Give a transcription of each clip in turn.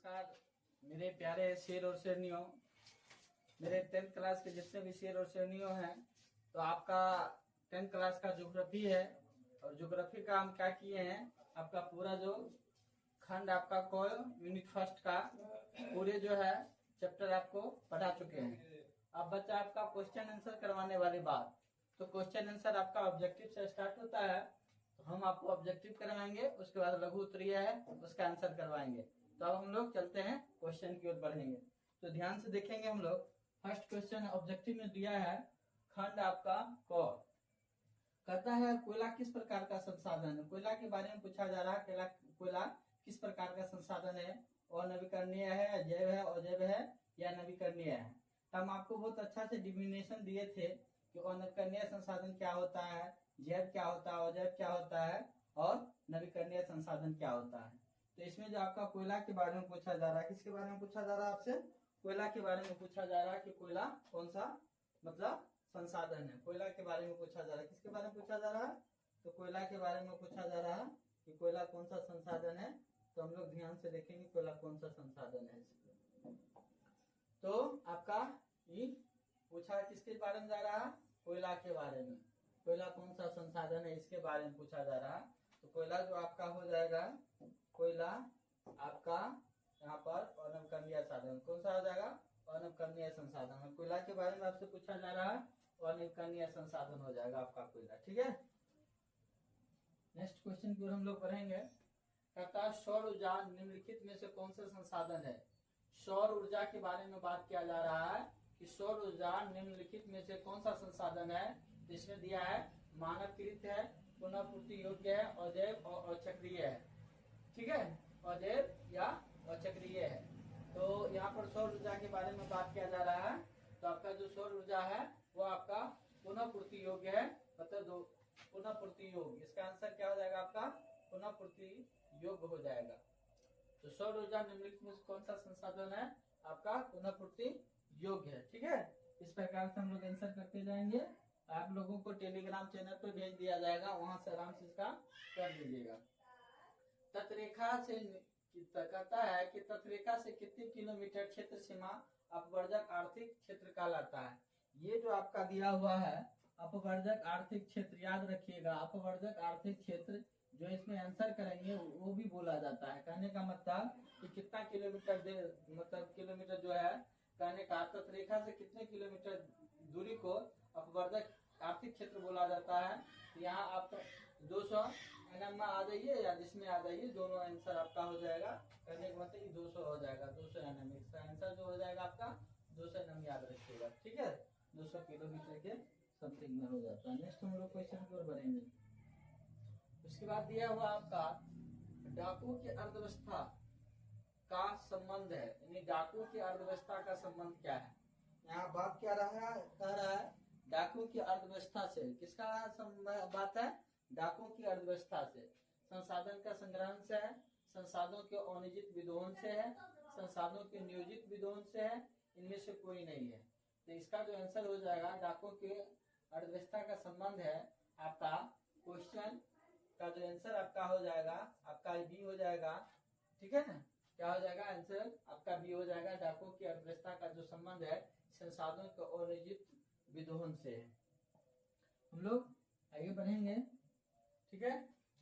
नमस्कार मेरे प्यारे शेर और शेरनियों, मेरे 10th क्लास के जितने भी शेर और शेरनियों हैं। तो आपका 10th क्लास का ज्योग्राफी है और ज्योग्राफी का हम क्या किए हैं, आपका पूरा जो खंड आपका को यूनिट फर्स्ट का पूरे जो है चैप्टर आपको पढ़ा चुके हैं। अब बच्चा आपका क्वेश्चन आंसर करवाने वाली बात। तो क्वेश्चन आंसर आपका ऑब्जेक्टिव से स्टार्ट होता है, तो हम आपको ऑब्जेक्टिव करवाएंगे, उसके बाद लघु उत्तरीय है उसका आंसर करवाएंगे। तो अब हम लोग चलते हैं क्वेश्चन की ओर बढ़ेंगे। तो ध्यान से देखेंगे हम लोग। फर्स्ट क्वेश्चन ऑब्जेक्टिव में दिया है, खंड आपका क कहता है कोयला किस प्रकार का संसाधन है। कोयला के बारे में पूछा जा रहा है, कोयला किस प्रकार का संसाधन है, और नवीकरणीय है, जैव है, अजैव है या नवीकरणीय है। तो हम आपको बहुत अच्छा से डिफिनेशन दिए थे कि अनवीकरणीय संसाधन क्या होता है, जैव क्या होता है, अजैव क्या होता है और नवीकरणीय संसाधन क्या होता है। तो इसमें जो आपका कोयला के बारे में पूछा जा रहा है, किसके बारे में पूछा जा रहा है आपसे, कोयला के बारे में पूछा जा रहा है कि कोयला कौन सा मतलब संसाधन है। कोयला के बारे में पूछा जा रहा है, किसके बारे में पूछा जा रहा है, तो कोयला के बारे में पूछा जा रहा है कि कोयला कौन सा संसाधन है। तो हम लोग ध्यान से देखेंगे कोयला कौन सा संसाधन है। तो आपका ये पूछा किसके बारे में जा रहा है, कोयला के बारे में। कोयला कौन सा संसाधन है इसके बारे में पूछा जा रहा है। तो कोयला जो आपका हो जाएगा, कोयला आपका यहाँ पर अनवीकरणीय साधन कौन सा हो जाएगा, अनवीकरणीय संसाधन। कोयला के बारे में आपसे पूछा जा रहा है, अनवीकरणीय संसाधन हो जाएगा आपका कोयला। ठीक है, नेक्स्ट क्वेश्चन की ओर हम लोग बढ़ेंगे। कहता है सौर ऊर्जा निम्नलिखित में से कौन सा संसाधन है। सौर ऊर्जा के बारे में बात किया जा रहा है कि सौर ऊर्जा निम्नलिखित में से कौन सा संसाधन है। इसमें दिया है मानवकृत है, पुनः पूर्ति योग्य है, अजैव और अचक्रीय है। ठीक है, अजैव या अचक्रीय है। तो यहाँ पर सौर ऊर्जा के बारे में बात किया जा रहा है। तो आपका जो सौर ऊर्जा है वो आपका पुनः पूर्ति योग्य है, मतलब दो पुनः पूर्ति योग्य। इसका आंसर क्या हो जाएगा आपका, पुनः पूर्ति योग्य हो जाएगा। तो सौर ऊर्जा निम्नलिखित में कौन सा संसाधन है, आपका पुनः पूर्ति योग्य है। ठीक है, इस प्रकार से हम लोग आंसर करते जाएंगे। आप लोगों को टेलीग्राम चैनल पर भेज दिया जाएगा, वहां से आराम से इसका कर लीजिएगा। तटरेखा से कहता है कि तटरेखा से कितने किलोमीटर क्षेत्र सीमा अपवर्जक आर्थिक क्षेत्र कहलाता है। ये जो आपका दिया हुआ है अपवर्जक आर्थिक क्षेत्र, याद रखिएगा अपवर्जक आर्थिक क्षेत्र जो इसमें आंसर करेंगे वो भी बोला जाता है। कहने का मतलब कि कितना किलोमीटर मतलब किलोमीटर जो है कहने का, तटरेखा से कितने किलोमीटर दूरी को अपवर्जक आर्थिक क्षेत्र बोला जाता है। तो यहाँ आप 200 एनएम में आ जाइए या जिसमें आ जाइए, दोनों आंसर आपका हो जाएगा। करने का मतलब 200 हो जाएगा, 200 एनएम। इसका आंसर जो हो जाएगा आपका 200 एनएम, याद रखिएगा। ठीक है, 200 किलोमीटर के समथिंग में हो जाता है। नेक्स्ट हम लोग क्वेश्चन की ओर बढ़ेंगे। उसके बाद दिया हुआ आपका डाकू की अर्थव्यवस्था का संबंध है, यानी डाकू की अर्थव्यवस्था का संबंध क्या है। यहाँ बात क्या कह रहा है डाकू की अर्थव्यवस्था से। किसका बात है, डाकू की अर्थव्यवस्था से। संसाधन का संग्रहण से है, संसाधनों के अनियोजित विदोहन से है, संसाधनों के नियोजित विदोहन से है, इनमें से कोई नहीं है। तो इसका जो आंसर हो जाएगा डाकू की अर्थव्यवस्था का संबंध है, आपका क्वेश्चन का जो आंसर आपका हो जाएगा आपका बी हो जाएगा। ठीक है ना, क्या हो जाएगा आंसर आपका बी हो जाएगा। डाकू की अर्थव्यवस्था का जो संबंध है संसाधनों के अनियोजित विदोहन से है। हम लोग आगे बढ़ेंगे। ठीक है,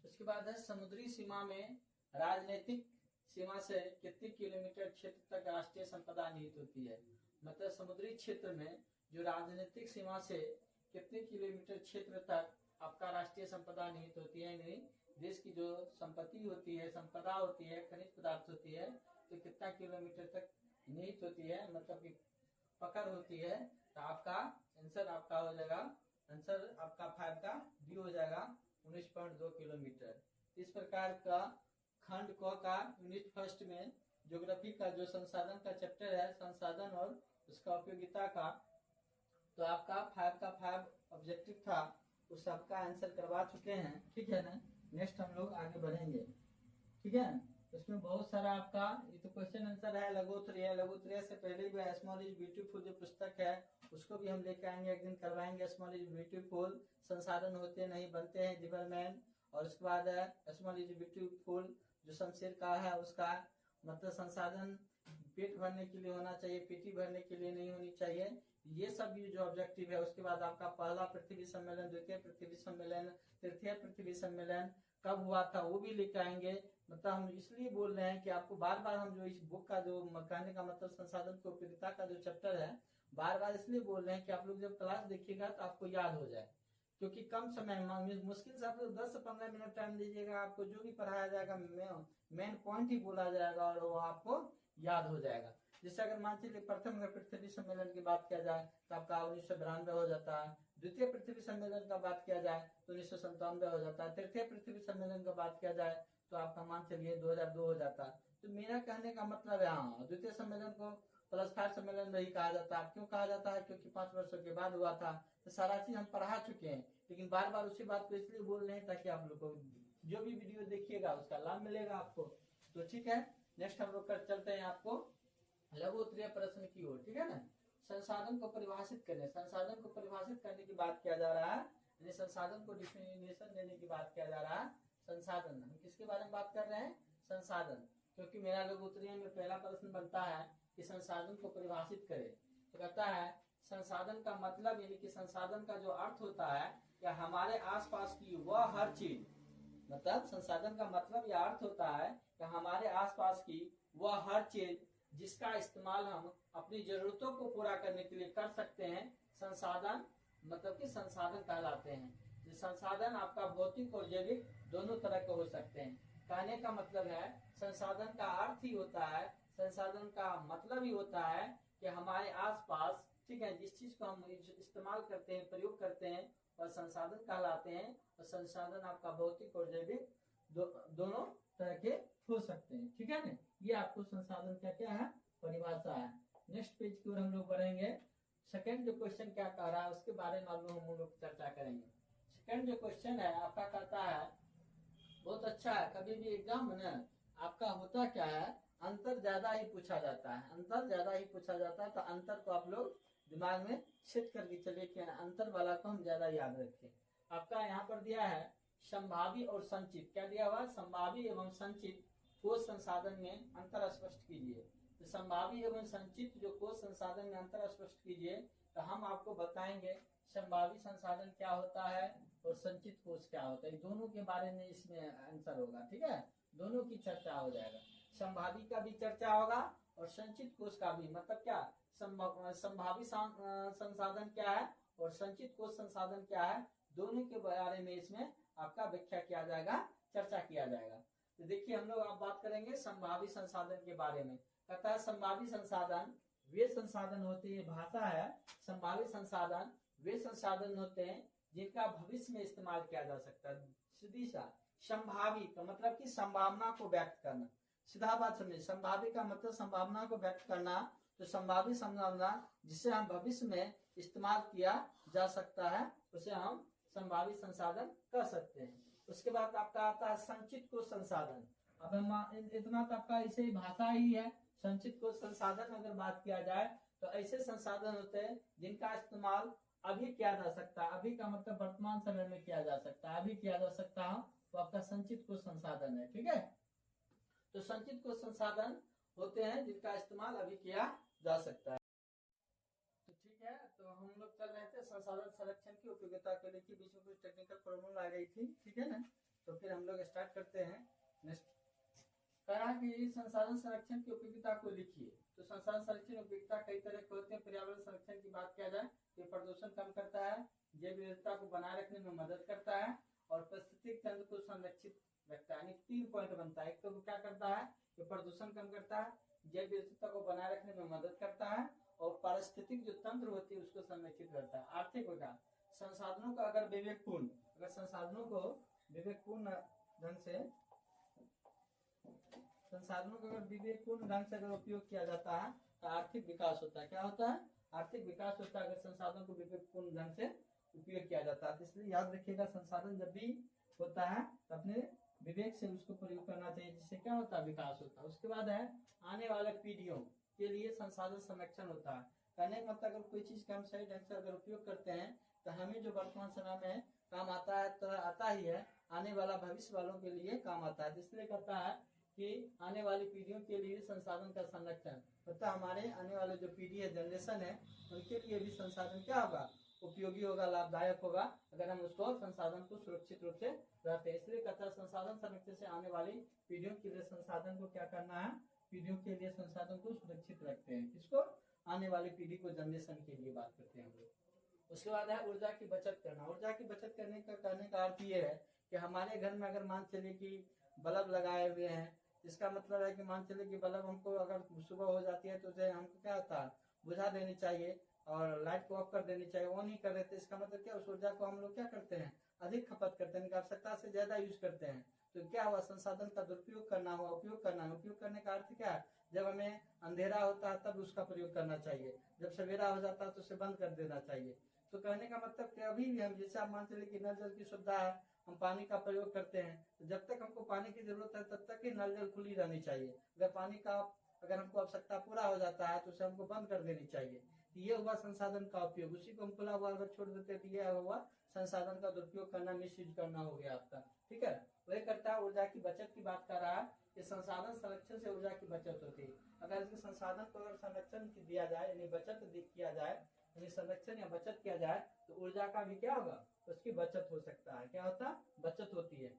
उसके बाद है समुद्री सीमा में राजनीतिक सीमा से कितने किलोमीटर क्षेत्र तक राष्ट्रीय संपदा निहित होती है। मतलब समुद्री क्षेत्र में जो राजनीतिक सीमा से कितने किलोमीटर क्षेत्र तक आपका राष्ट्रीय संपदा निहित होती है, यानी देश की जो संपत्ति होती है, संपदा होती है, खनिज पदार्थ होती है, तो कितना किलोमीटर तक निहित होती है, मतलब कि पकड़ होती है। तो आपका आंसर आपका हो जाएगा, आंसर आपका 5 का बी हो जाएगा, 19.2 किलोमीटर। इस प्रकार का खंड क का यूनिट फर्स्ट में ज्योग्राफी का जो संसाधन का चैप्टर है, संसाधन और उसका उपयोगिता का, तो आपका 5 का 5 ऑब्जेक्टिव था, उस सबका आंसर करवा चुके हैं। ठीक है ना, नेक्स्ट हम लोग आगे बढ़ेंगे। ठीक है, इसमें बहुत सारा आपका ये तो क्वेश्चन आंसर है। लघुत्तरीय, लघुत्तरीय से पहले भी स्मॉल इज ब्यूटीफुल जो पुस्तक है उसको भी हम लेके आएंगे, एक दिन करवाएंगे। स्मॉल इज ब्यूटीफुल, संसाधन होते नहीं बनते हैं, डेवलपमेंट। और उसके बाद स्मॉल इज ब्यूटीफुल जो शमशेर का है उसका, मतलब संसाधन पेट भरने के लिए होना चाहिए, पेटी भरने के लिए नहीं होनी चाहिए। ये सब भी जो ऑब्जेक्टिव है। उसके बाद आपका पहला पृथ्वी सम्मेलन, द्वितीय पृथ्वी सम्मेलन, तृतीय पृथ्वी सम्मेलन कब हुआ था वो भी लेके आएंगे। मतलब हम इसलिए बोल रहे हैं कि आपको बार बार हम जो इस बुक का जो कहने का मतलब संसाधन की उपयोगिता का जो चैप्टर है, बार बार इसलिए बोल रहे हैं कि आप लोग जब क्लास देखिएगा तो आपको याद हो जाए। क्योंकि कम समय में मुश्किल से आप लोग 10 से 15 मिनट टाइम दीजिएगा, आपको जो भी पढ़ाया जाएगा मेन पॉइंट ही बोला जाएगा और वो आपको याद हो जाएगा। जैसे अगर मान चलिए प्रथम अगर पृथ्वी सम्मेलन की बात किया जाए तो आपका 1992 हो जाता है। द्वितीय पृथ्वी सम्मेलन का बात किया जाए तो 1997 हो जाता है। तृतीय पृथ्वी सम्मेलन का बात किया जाए तो आपका मान चलिए 2002 हो जाता है। तो मेरा कहने का मतलब है, हाँ, द्वितीय सम्मेलन को प्लस 5 सम्मेलन नहीं कहा जाता। क्यों कहा जाता है? क्योंकि 5 वर्षों के बाद हुआ था। तो सारा चीज हम पढ़ा चुके हैं, लेकिन बार बार उसी बात को इसलिए बोल रहे हैं ताकि आप लोग को जो भी वीडियो देखिएगा उसका लाभ मिलेगा आपको। तो ठीक है, नेक्स्ट हम लोग कर चलते हैं आपको लघु उत्तरीय प्रश्न की ओर। ठीक है ना। संसाधन को परिभाषित करें। संसाधन को परिभाषित करने की बात किया जा रहा है, यानी संसाधन को डिफिनेशन देने की बात किया जा रहा है। संसाधन, हम किसके बारे में बात कर रहे हैं? संसाधन। क्योंकि मेरा लघु उत्तरीय में पहला प्रश्न बनता है कि संसाधन को परिभाषित करे। तो कहता है संसाधन का मतलब, यानी कि संसाधन का जो अर्थ होता है या हमारे आसपास की वह हर चीज, मतलब संसाधन का मतलब या अर्थ होता है कि हमारे आसपास की वह हर चीज जिसका इस्तेमाल हम अपनी जरूरतों को पूरा करने के लिए कर सकते हैं, संसाधन मतलब कि संसाधन कहलाते हैं। ये संसाधन आपका भौतिक और जैविक दोनों तरह के हो सकते हैं। कहने का मतलब है संसाधन का अर्थ ही होता है, संसाधन का मतलब ही होता है कि हमारे आसपास, ठीक है, जिस चीज को हम इस्तेमाल करते हैं, प्रयोग करते हैं, वह संसाधन कहलाते हैं। और संसाधन आपका भौतिक और जैविक दोनों तरह के हो सकते हैं। ठीक है ना। ये आपको संसाधन का क्या है? परिभाषा है। नेक्स्ट पेज की ओर हम लोग बढ़ेंगे। सेकंड जो क्वेश्चन क्या कह रहा है उसके बारे में हम लोग चर्चा करेंगे। सेकंड जो क्वेश्चन है आपका कहता है, बहुत अच्छा है, कभी भी एग्जाम में ना आपका होता क्या है, अंतर ज्यादा ही पूछा जाता है। अंतर ज्यादा ही पूछा जाता है, तो अंतर को आप लोग दिमाग में सेट करके चलिए कि अंतर वाला को हम ज्यादा याद रखें। आपका यहाँ पर दिया है संभावी और संचित। क्या दिया हुआ? संभावी एवं संचित कोश संसाधन में अंतर स्पष्ट कीजिए। तो संभावी एवं संचित जो कोश संसाधन में अंतर स्पष्ट कीजिए, तो हम आपको बताएंगे संभावी संसाधन क्या होता है और संचित कोश क्या होता है। दोनों के बारे में इसमें आंसर होगा। ठीक है, दोनों की चर्चा हो जाएगा। संभावी का भी चर्चा होगा और संचित कोश का भी। मतलब क्या, संभावी संसाधन क्या है और संचित कोश संसाधन क्या है, दोनों के बारे में इसमें आपका व्याख्या किया जाएगा, चर्चा किया जाएगा। तो देखिए हम लोग आप बात करेंगे संभावी संसाधन के बारे में। कहता है संभावी संसाधन वे संसाधन होते हैं, भाषा है, संभावी संसाधन वे संसाधन होते हैं जिनका भविष्य में इस्तेमाल किया जा सकता है। सीधी सा संभावी का मतलब कि संभावना को व्यक्त करना। सीधा बात समझे, संभावी का मतलब संभावना को व्यक्त करना। तो संभावी संभावना जिसे हम भविष्य में इस्तेमाल किया जा सकता है उसे हम संभावी संसाधन कह सकते हैं। उसके बाद आपका आता है संचित कोश संसाधन। अब इतना तो आपका ऐसे ही भाषा ही है। संचित कोश संसाधन अगर बात किया जाए तो ऐसे संसाधन होते हैं जिनका इस्तेमाल अभी किया जा सकता है। अभी का मतलब वर्तमान समय में किया जा सकता है, अभी किया जा सकता है, तो आपका संचित कोश संसाधन है। ठीक है, तो संचित कोश संसाधन होते हैं जिनका इस्तेमाल अभी किया जा सकता है। तो ठीक है, तो हम लोग चल रहे थे संसाधन संरक्षण की उपयोगिता के लिए, बीच में कुछ टेक्निकल प्रॉब्लम आ गई थी। ठीक है ना, तो फिर हम लोग स्टार्ट करते हैं। नेक्स्ट कह रहा है कि संसाधन संरक्षण की उपयोगिता को लिखिए। तो संसाधन संरक्षण उपयोगिता कई तरह के होते हैं। पर्यावरण संरक्षण की बात किया जाए तो प्रदूषण कम करता है, जैव विविधता को बनाए रखने में मदद करता है और पारिस्थितिक तंत्र को संरक्षित रखता है। 3 पॉइंट बनता है। एक तो क्या करता है कि प्रदूषण कम करता है, जैव विविधता को बनाए रखने में मदद करता है और पारिस्थितिक जो तंत्र होती है उसको संरक्षित करता है। आर्थिक विकास, संसाधनों का अगर विवेकपूर्ण, अगर संसाधनों को विवेकपूर्ण ढंग से, संसाधनों का अगर विवेकपूर्ण ढंग से अगर उपयोग किया जाता है तो आर्थिक विकास होता है। क्या होता है? आर्थिक विकास होता है, अगर संसाधनों को विवेकपूर्ण ढंग से उपयोग किया जाता है। तो इसलिए याद रखिएगा, संसाधन जब भी होता है तो अपने विवेक से उसको प्रयोग करना चाहिए, जिससे क्या होता है? विकास होता है। उसके बाद है आने वाले पीढ़ियों के लिए संसाधन संरक्षण होता है। कहने का मतलब अगर कोई चीज का हम सही ढंग से अगर उपयोग करते हैं तो हमें जो वर्तमान समय में काम आता है तो आता ही है, आने वाला भविष्य वालों के लिए काम आता है। इसलिए कहता है कि आने वाली पीढ़ियों के लिए संसाधन का संरक्षण, मतलब हमारे आने वाले जो पीढ़ी है, जनरेशन है, उनके लिए भी संसाधन क्या होगा, उपयोगी होगा, लाभदायक होगा, अगर हम उसको संसाधन को सुरक्षित रूप से रहते हैं। इसलिए कहता है संसाधन संरक्षण से आने वाली पीढ़ियों के लिए संसाधन को क्या करना है, पीढ़ियों के लिए संसाधन को सुरक्षित रखते हैं। किसको, आने वाली पीढ़ी को, जनरेशन के लिए बात करते हैं हम लोग। उसके बाद है ऊर्जा की बचत करना। ऊर्जा की बचत करने का कहने का अर्थ ये है कि हमारे घर में अगर मान चले कि बल्ब लगाए हुए हैं, इसका मतलब है कि मान चले कि बल्ब हमको अगर सुबह हो जाती है तो हमको क्या होता है, बुझा देनी चाहिए और लाइट को ऑफ कर देनी चाहिए। ऑन ही कर देते, इसका मतलब क्या, उस ऊर्जा को हम लोग क्या करते हैं, अधिक खपत करते हैं, आवश्यकता से ज्यादा यूज करते हैं। तो क्या हुआ, संसाधन का दुरुपयोग करना हुआ, उपयोग करना है। उपयोग करने का अर्थ क्या है, जब हमें अंधेरा होता है तब उसका प्रयोग करना चाहिए, जब सवेरा हो जाता है तो उसे बंद कर देना चाहिए। तो कहने का मतलब कि अभी भी हम, जैसे आप मान चलिए कि नल जल की सुविधा है, हम पानी का प्रयोग करते हैं, तो जब तक हमको पानी की जरूरत है तब तक ही नल जल खुली रहनी चाहिए। अगर पानी का, अगर हमको आवश्यकता पूरा हो जाता है तो उसे हमको बंद कर देनी चाहिए। ये हुआ संसाधन का उपयोग। उसी को हम खुला हुआ अगर छोड़ देते तो ये हुआ संसाधन का दुरुपयोग करना, मिसयूज करना हो गया आपका। ठीक है, वही करता है ऊर्जा की बचत की बात कर रहा है कि संसाधन संरक्षण से ऊर्जा की बचत होती है। अगर इसके संसाधन को अगर संरक्षण दिया जाए, यानी बचत किया जाए, यानी संरक्षण या बचत किया जाए, तो ऊर्जा का भी क्या होगा, उसकी बचत हो सकता है। क्या होता है, बचत होती है।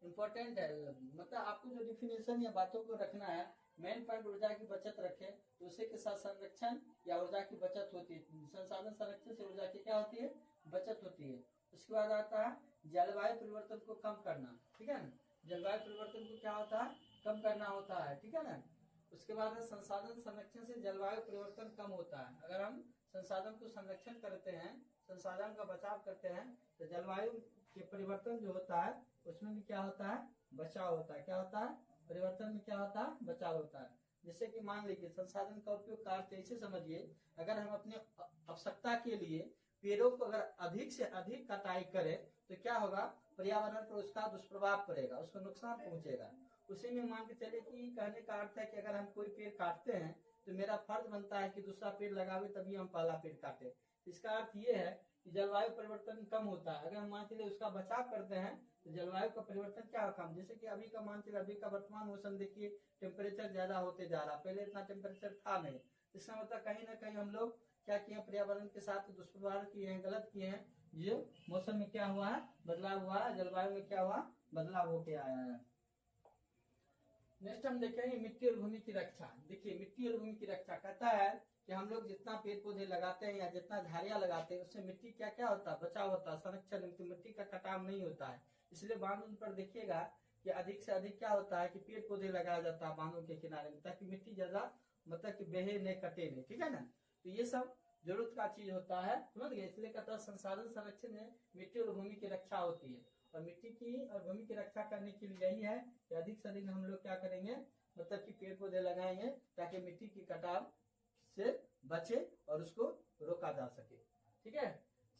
इम्पोर्टेंट है, मतलब आपको जो डिफिनेशन या बातों को रखना है, मेन पॉइंट ऊर्जा की बचत रखे, तो उसी के साथ संरक्षण या ऊर्जा की बचत होती है। संसाधन संरक्षण से ऊर्जा की क्या होती है, बचत होती है। उसके बाद आता है जलवायु परिवर्तन को कम करना। ठीक है ना, जलवायु परिवर्तन को क्या होता है, कम करना होता है। ठीक है ना। उसके बाद संसाधन संरक्षण से जलवायु परिवर्तन कम होता है। अगर हम संसाधन को संरक्षण करते हैं, संसाधन का बचाव करते हैं, तो जलवायु के परिवर्तन जो होता है उसमें भी क्या होता है, बचाव होता है। क्या होता है, परिवर्तन में क्या होता है, बचाव होता है। जैसे कि मान लीजिए संसाधन का उपयोग का अर्थ ऐसे समझिए, अगर हम अपने आवश्यकता के लिए पेड़ों को अगर अधिक से अधिक कटाई करें तो क्या होगा, पर्यावरण पर उसका दुष्प्रभाव पड़ेगा, उसको नुकसान पहुंचेगा। उसी में मान के चले कि कहने का अर्थ है कि अगर हम कोई पेड़ काटते हैं तो मेरा फर्ज बनता है कि दूसरा पेड़ लगावे, तभी हम पहला पेड़ काटे। इसका अर्थ ये है कि जलवायु परिवर्तन कम होता है। अगर हम मान चलिए उसका बचाव करते हैं तो जलवायु का परिवर्तन क्या होगा, जैसे कि अभी का मान चलिए, अभी का वर्तमान मौसम देखिए, टेम्परेचर ज्यादा होते जा रहा, पहले इतना टेम्परेचर था नहीं। इसका मतलब कहीं ना कहीं हम लोग क्या किए, पर्यावरण के साथ दुष्प्रभाव किए हैं, गलत किए हैं। जो मौसम में क्या हुआ है, बदलाव हुआ है, जलवायु में क्या हुआ, बदलाव होके आया है। नेक्स्ट हम देखेंगे मिट्टी और भूमि की रक्षा। देखिए मिट्टी और भूमि की रक्षा कहता है कि हम लोग जितना पेड़ पौधे लगाते हैं या जितना झाड़ियां लगाते हैं, उससे मिट्टी क्या क्या होता है, बचाव होता है, संरक्षण, मिट्टी का कटाव नहीं होता है। इसलिए बांधों पर देखिएगा कि अधिक से अधिक क्या होता है कि पेड़ पौधे लगाया जाता है बांधों के किनारे में, ताकि मिट्टी ज्यादा मतलब कि बहे नहीं, कटे नहीं। ठीक है ना, तो ये सब जरूरत का चीज होता है, समझ गए। इसलिए कहता है संसाधन संरक्षण में मिट्टी और भूमि की रक्षा होती है। और मिट्टी की और भूमि की रक्षा करने के लिए यही है कि अधिक से अधिक हम लोग क्या करेंगे, मतलब कि पेड़ पौधे लगाएंगे, ताकि मिट्टी की कटाव से बचे और उसको रोका जा सके। ठीक है।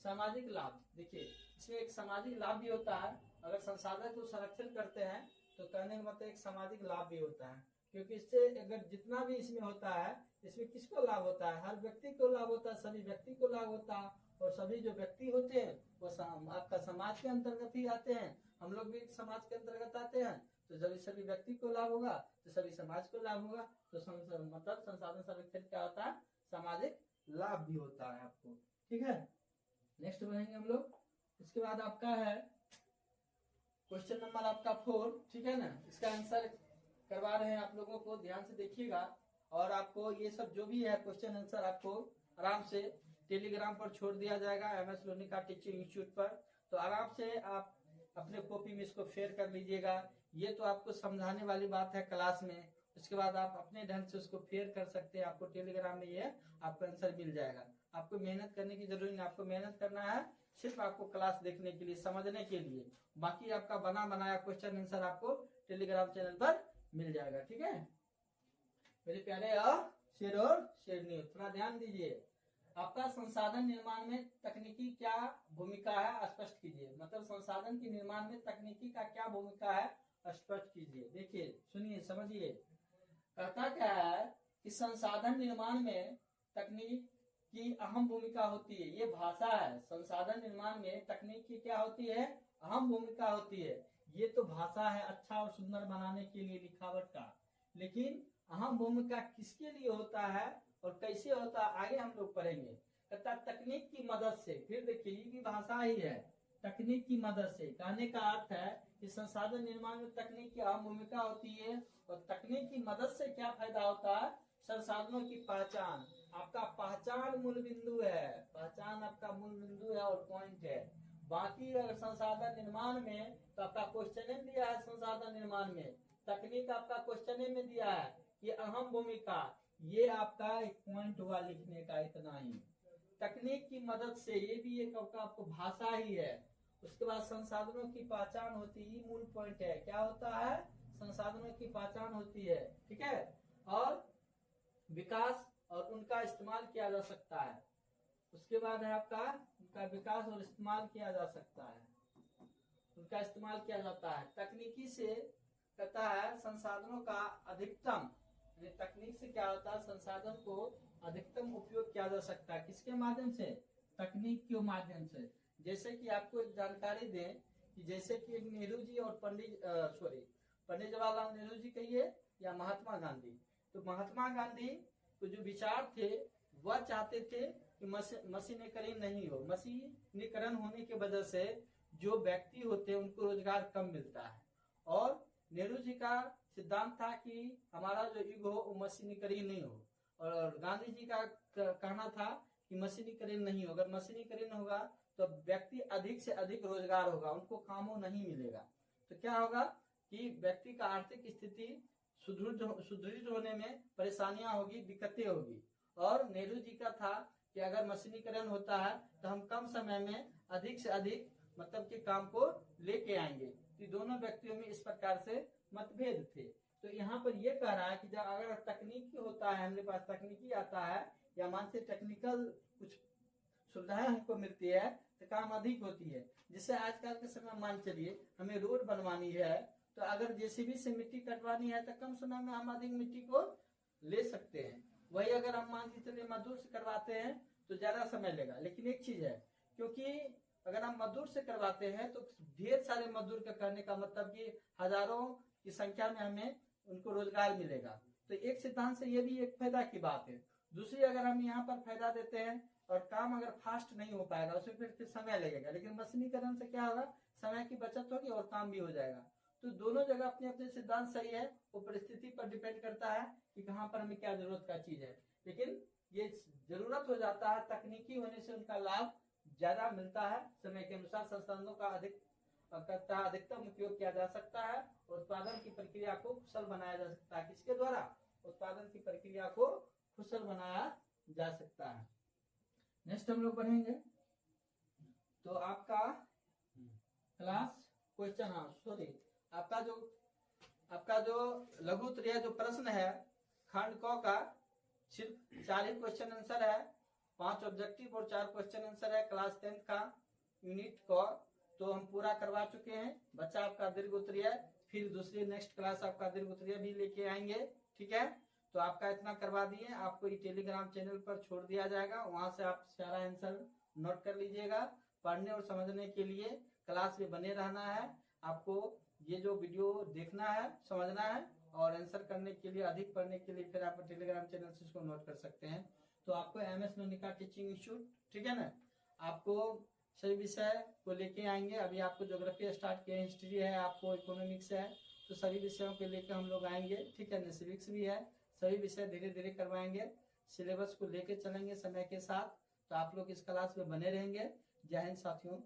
सामाजिक लाभ, देखिए इसमें एक सामाजिक लाभ भी होता है। अगर संसाधन को संरक्षण करते हैं तो कहने का मतलब एक सामाजिक लाभ भी होता है, क्योंकि इससे अगर जितना भी इसमें होता है, इसमें किसको लाभ होता है, हर व्यक्ति को लाभ होता है, सभी व्यक्ति को लाभ होता है। और सभी जो व्यक्ति होते हैं वो आपका समाज के अंतर्गत ही आते हैं, हम लोग भी समाज के अंतर्गत आते हैं। तो जब सभी व्यक्ति को लाभ होगा तो सभी समाज को लाभ होगा। तो मतलब संसाधन संरक्षण क्या होता है, सामाजिक लाभ भी होता है आपको। ठीक है, नेक्स्ट बढ़ेंगे हम लोग। इसके बाद आपका है क्वेश्चन नंबर आपका 4। ठीक है ना, इसका आंसर करवा रहे हैं आप लोगों को, ध्यान से देखिएगा। और आपको ये सब जो भी है क्वेश्चन आंसर आपको आराम से टेलीग्राम पर छोड़ दिया जाएगा, MS लोनिका टीचिंग इंस्टीट्यूट पर। तो आराम से आप अपने कॉपी में इसको शेयर कर लीजिएगा। ये तो आपको समझाने वाली बात है क्लास में, उसके बाद आप अपने ढंग से उसको फेयर कर सकते हैं। आपको टेलीग्राम में ये आपको आंसर मिल जाएगा। आपको मेहनत करने की जरूरत नहीं, आपको मेहनत करना है सिर्फ आपको क्लास देखने के लिए, समझने के लिए। बाकी आपका बना बनाया क्वेश्चन आंसर आपको टेलीग्राम चैनल पर मिल जाएगा। ठीक है मेरे प्यारे शेर और शेरनी, थोड़ा ध्यान दीजिए। आपका संसाधन निर्माण में तकनीकी क्या भूमिका है, स्पष्ट कीजिए। मतलब संसाधन के निर्माण में तकनीकी का क्या भूमिका है, स्पष्ट कीजिए। देखिए सुनिए समझिए, कहता क्या है कि संसाधन निर्माण में तकनीक की अहम भूमिका होती है। ये भाषा है, संसाधन निर्माण में तकनीक की क्या होती है, अहम भूमिका होती है। ये तो भाषा है अच्छा और सुंदर बनाने के लिए लिखावट का, लेकिन अहम भूमिका किसके लिए होता है और कैसे होता है आगे हम लोग पढ़ेंगे। कहता तकनीक की मदद से, फिर देखिए ये भी भाषा ही है, तकनीक की मदद से। कहने का अर्थ है कि संसाधन निर्माण में तकनीक की अहम भूमिका होती है, और तकनीक की मदद से क्या फायदा होता है, संसाधनों की पहचान। आपका पहचान मूल बिंदु है, पहचान आपका मूल बिंदु है और पॉइंट है। बाकी अगर संसाधन निर्माण में तो आपका क्वेश्चन दिया है, संसाधन निर्माण में तकनीक आपका क्वेश्चन में दिया है कि अहम भूमिका, ये आपका एक पॉइंट हुआ लिखने का, इतना ही। तकनीक की मदद से, ये भी एक आपको भाषा ही है। उसके बाद संसाधनों की पहचान होती है, मूल पॉइंट है, क्या होता है, संसाधनों की पहचान होती है, ठीक है। और विकास और उनका इस्तेमाल किया जा सकता है। उसके बाद है आपका उनका विकास और इस्तेमाल किया जा सकता है, उनका इस्तेमाल किया जाता है। तकनीकी से कहता है संसाधनों का अधिकतम, तकनीक से क्या होता है, संसाधन को अधिकतम उपयोग किया जा सकता है। किसके माध्यम से, तकनीक के माध्यम से। जैसे कि आपको एक जानकारी दें कि जैसे कि एक नेहरू जी और पंडित जवाहरलाल नेहरू जी कहिए या महात्मा गांधी, तो महात्मा गांधी को जो विचार थे वह चाहते थे कि मशीनीकरण नहीं हो। मशीनीकरण होने की वजह से जो व्यक्ति होते हैं उनको रोजगार कम मिलता है, और नेहरू जी का सिद्धांत था कि हमारा जो युग हो वो मशीनीकरण नहीं हो, और गांधी जी का कहना था कि मशीनीकरण नहीं हो। अगर मशीनीकरण होगा तो व्यक्ति अधिक से अधिक रोजगार होगा, उनको कामों नहीं मिलेगा, तो क्या होगा कि व्यक्ति का आर्थिक स्थिति सुदृढ़ होने में परेशानियां होगी, दिक्कतें होगी। और नेहरू जी का था कि अगर मशीनीकरण होता है तो हम कम समय में अधिक से अधिक मतलब के काम को लेके आएंगे। तो दोनों व्यक्तियों में इस प्रकार से मतभेद थे। तो यहाँ पर ये कह रहा है कि जब अगर तकनीकी होता है, हमारे पास तकनीकी आता है या मान से टेक्निकल कुछ सुविधाएं हमको मिलती है तो काम अधिक होती है। जिससे आजकल के समय मान चलिए हमें रोड बनवानी है, तो अगर जेसीबी से मिट्टी कटवानी है तो कम समय में हम अधिक मिट्टी को ले सकते हैं। वही अगर हम मान के चलिए मजदूर से करवाते हैं तो ज्यादा समय लेगा। लेकिन एक चीज है, क्योंकि अगर हम मजदूर से करवाते हैं तो ढेर सारे मजदूर का करने का मतलब कि हजारों की संख्या में हमें उनको रोजगार मिलेगा। तो एक सिद्धांत से ये भी एक फायदा की बात है। दूसरी, अगर हम यहाँ पर फायदा देते हैं और काम अगर फास्ट नहीं हो पाएगा, उसमें फिर समय लगेगा, लेकिन मशीनीकरण से क्या होगा, समय की बचत होगी और काम भी हो जाएगा। तो दोनों जगह अपने अपने सिद्धांत सही है, वो परिस्थिति पर डिपेंड करता है कि कहाँ पर हमें क्या जरूरत का चीज है। लेकिन ये जरूरत हो जाता है, तकनीकी होने से उनका लाभ ज्यादा मिलता है। समय के अनुसार संसाधनों का अधिकतम उपयोग किया जा सकता है, उत्पादन की प्रक्रिया को कुशल बनाया जा सकता है। किसके द्वारा, उत्पादन की प्रक्रिया को कुशल बनाया जा सकता है। नेक्स्ट हम लोग पढ़ेंगे तो आपका क्लास क्वेश्चन, आपका जो लघु उत्तरीय जो प्रश्न है खंड क का, सिर्फ 4 ही क्वेश्चन आंसर है, 5 ऑब्जेक्टिव और 4 क्वेश्चन आंसर है क्लास 10th का यूनिट क। तो हम पूरा करवा चुके हैं। बच्चा आपका दीर्घ उत्तरीय, फिर दूसरी नेक्स्ट क्लास आपका दीर्घ उत्तरीय भी लेके आएंगे, ठीक है। तो आपका इतना करवा दिए, आपको ये टेलीग्राम चैनल पर छोड़ दिया जाएगा, वहां से आप सारा आंसर नोट कर लीजिएगा। पढ़ने और समझने के लिए क्लास में बने रहना है। आपको ये जो वीडियो देखना है, समझना है, और आंसर करने के लिए, अधिक पढ़ने के लिए फिर आप टेलीग्राम चैनल से इसको नोट कर सकते हैं। तो आपको MS नोनिका टीचिंग इंस्टीट्यूट, ठीक है ना, आपको सभी विषय को लेके आएंगे। अभी आपको ज्योग्राफी स्टार्ट किया, हिस्ट्री है, आपको इकोनॉमिक्स है, तो सभी विषयों को लेकर हम लोग आएंगे, ठीक है ना। सिविक्स भी है, सभी विषय धीरे धीरे करवाएंगे, सिलेबस को लेके चलेंगे समय के साथ। तो आप लोग इस क्लास में बने रहेंगे। जय हिंद साथियों।